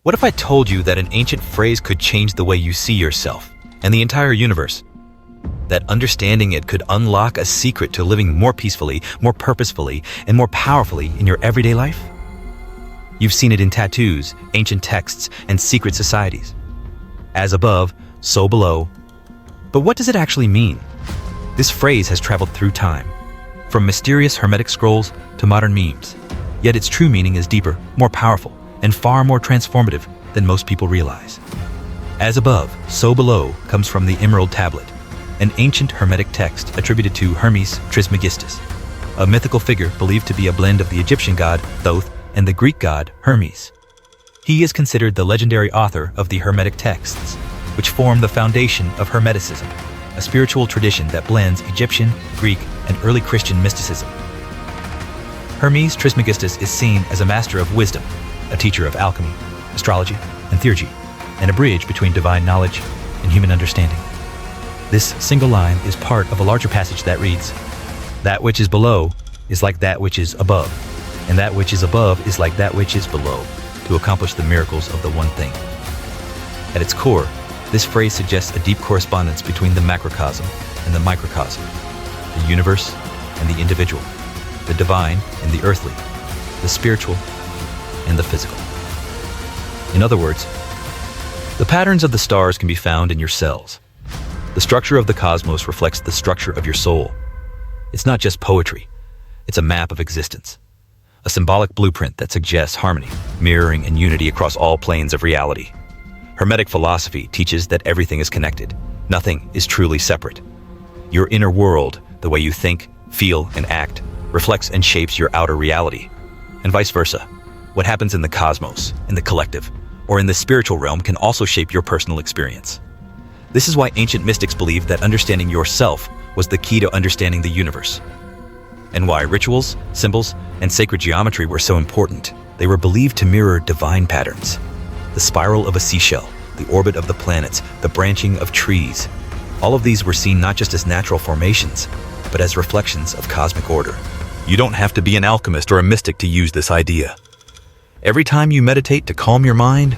What if I told you that an ancient phrase could change the way you see yourself and the entire universe? That understanding it could unlock a secret to living more peacefully, more purposefully, and more powerfully in your everyday life? You've seen it in tattoos, ancient texts, and secret societies. As above, so below. But what does it actually mean? This phrase has traveled through time, from mysterious Hermetic scrolls to modern memes. Yet its true meaning is deeper, more powerful, and far more transformative than most people realize. As above, so below comes from the Emerald Tablet, an ancient Hermetic text attributed to Hermes Trismegistus, a mythical figure believed to be a blend of the Egyptian god Thoth and the Greek god Hermes. He is considered the legendary author of the Hermetic texts, which form the foundation of Hermeticism, a spiritual tradition that blends Egyptian, Greek, and early Christian mysticism. Hermes Trismegistus is seen as a master of wisdom, a teacher of alchemy, astrology, and theurgy, and a bridge between divine knowledge and human understanding. This single line is part of a larger passage that reads, "That which is below is like that which is above, and that which is above is like that which is below, to accomplish the miracles of the one thing." At its core, this phrase suggests a deep correspondence between the macrocosm and the microcosm, the universe and the individual, the divine and the earthly, the spiritual and the physical. In other words, the patterns of the stars can be found in your cells. The structure of the cosmos reflects the structure of your soul. It's not just poetry, it's a map of existence, a symbolic blueprint that suggests harmony, mirroring, and unity across all planes of reality. Hermetic philosophy teaches that everything is connected. Nothing is truly separate. Your inner world, the way you think, feel, and act, reflects and shapes your outer reality, and vice versa. What happens in the cosmos, in the collective, or in the spiritual realm can also shape your personal experience. This is why ancient mystics believed that understanding yourself was the key to understanding the universe, and why rituals, symbols, and sacred geometry were so important. They were believed to mirror divine patterns. The spiral of a seashell, the orbit of the planets, the branching of trees. All of these were seen not just as natural formations, but as reflections of cosmic order. You don't have to be an alchemist or a mystic to use this idea. Every time you meditate to calm your mind,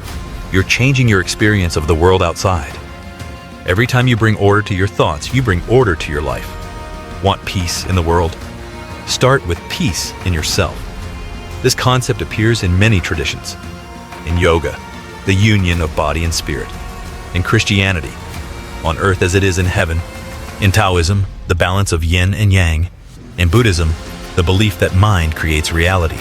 you're changing your experience of the world outside. Every time you bring order to your thoughts, you bring order to your life. Want peace in the world? Start with peace in yourself. This concept appears in many traditions. In yoga, the union of body and spirit. In Christianity, on earth as it is in heaven. In Taoism, the balance of yin and yang. In Buddhism, the belief that mind creates reality.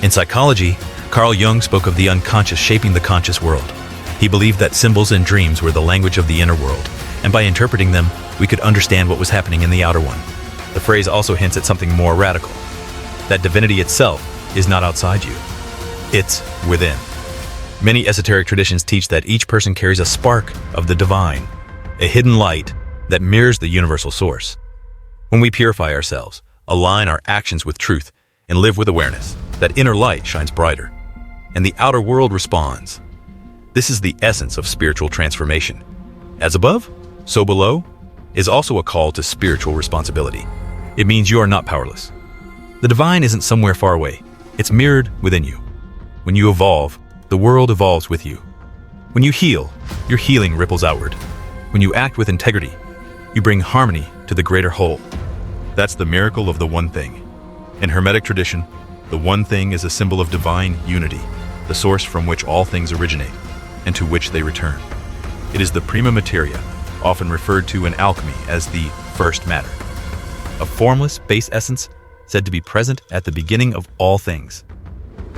In psychology, Carl Jung spoke of the unconscious shaping the conscious world. He believed that symbols and dreams were the language of the inner world, and by interpreting them, we could understand what was happening in the outer one. The phrase also hints at something more radical, that divinity itself is not outside you. It's within. Many esoteric traditions teach that each person carries a spark of the divine, a hidden light that mirrors the universal source. When we purify ourselves, align our actions with truth, and live with awareness, that inner light shines brighter, and the outer world responds. This is the essence of spiritual transformation. As above, so below is also a call to spiritual responsibility. It means you are not powerless. The divine isn't somewhere far away. It's mirrored within you. When you evolve, the world evolves with you. When you heal, your healing ripples outward. When you act with integrity, you bring harmony to the greater whole. That's the miracle of the one thing. In Hermetic tradition, the one thing is a symbol of divine unity, the source from which all things originate, and to which they return. It is the prima materia, often referred to in alchemy as the first matter, a formless base essence said to be present at the beginning of all things.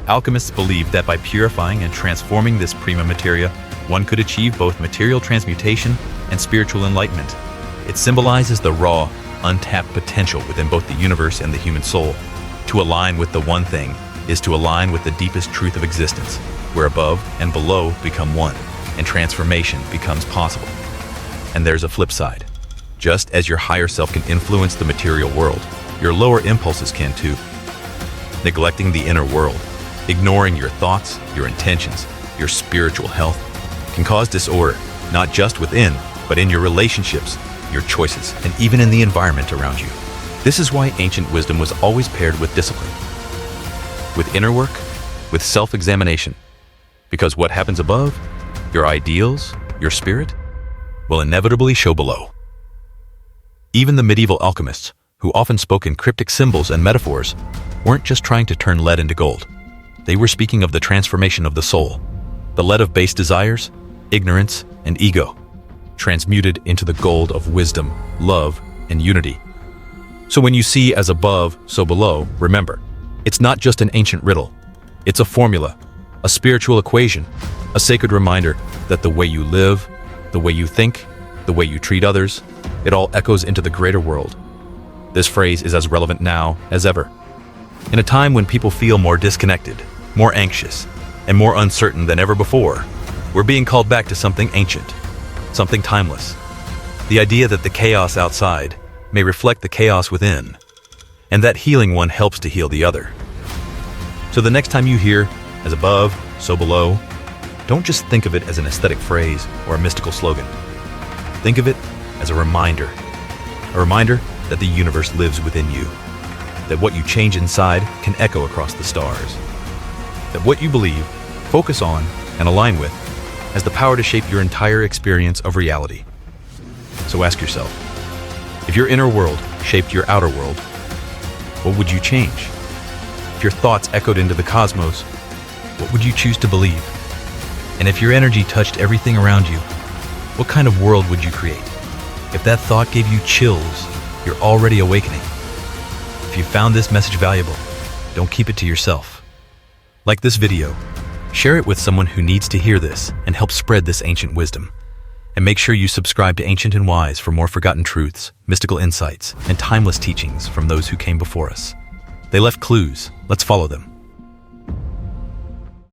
Alchemists believed that by purifying and transforming this prima materia, one could achieve both material transmutation and spiritual enlightenment. It symbolizes the raw, untapped potential within both the universe and the human soul. To align with the one thing is to align with the deepest truth of existence, where above and below become one, and transformation becomes possible. And there's a flip side. Just as your higher self can influence the material world, your lower impulses can too. Neglecting the inner world, ignoring your thoughts, your intentions, your spiritual health, can cause disorder, not just within, but in your relationships, your choices, and even in the environment around you. This is why ancient wisdom was always paired with discipline, with inner work, with self-examination. Because what happens above, your ideals, your spirit, will inevitably show below. Even the medieval alchemists, who often spoke in cryptic symbols and metaphors, weren't just trying to turn lead into gold. They were speaking of the transformation of the soul, the lead of base desires, ignorance, and ego, transmuted into the gold of wisdom, love, and unity. So when you see as above, so below, remember, it's not just an ancient riddle. It's a formula, a spiritual equation, a sacred reminder that the way you live, the way you think, the way you treat others, it all echoes into the greater world. This phrase is as relevant now as ever. In a time when people feel more disconnected, more anxious, and more uncertain than ever before, we're being called back to something ancient, something timeless. The idea that the chaos outside may reflect the chaos within, and that healing one helps to heal the other. So the next time you hear, as above, so below, don't just think of it as an aesthetic phrase or a mystical slogan. Think of it as a reminder that the universe lives within you, that what you change inside can echo across the stars, that what you believe, focus on, and align with has the power to shape your entire experience of reality. So ask yourself, if your inner world shaped your outer world, what would you change? If your thoughts echoed into the cosmos, what would you choose to believe? And if your energy touched everything around you, what kind of world would you create? If that thought gave you chills, you're already awakening. If you found this message valuable, don't keep it to yourself. Like this video, share it with someone who needs to hear this and help spread this ancient wisdom. And make sure you subscribe to Ancient and Wise for more forgotten truths, mystical insights, and timeless teachings from those who came before us. They left clues. Let's follow them.